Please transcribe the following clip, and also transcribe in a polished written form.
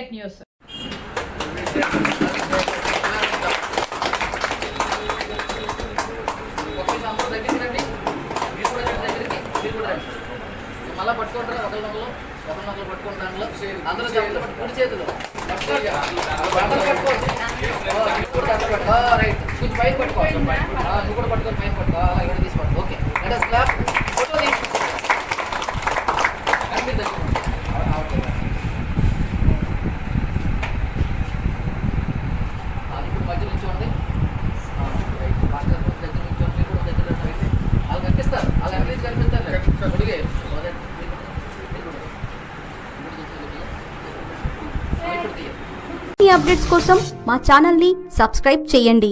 Fake news. మళ్ళీ పట్టుకుంటారు ఒకరినొకరు పట్టుకుంటాను అందరూ కుడి చేతులు రైట్ కొంచెం పైన పట్టుకోవాలి నువ్వు కూడా పట్టుకొని పైన పట్టుకో అలా ఇక్కడ తీసుకోండి. ఓకే ఫోటో ఇప్పుడు మధ్య నుంచోండి. మాస్టర్ దగ్గర నుంచోండి. మీరు కూడా దగ్గర వాళ్ళు కనిపిస్తారు. వాళ్ళు ఎవరి కనిపిస్తారు అడిగే అప్డేట్స్ కోసం మా ఛానల్ని సబ్స్క్రైబ్ చేయండి.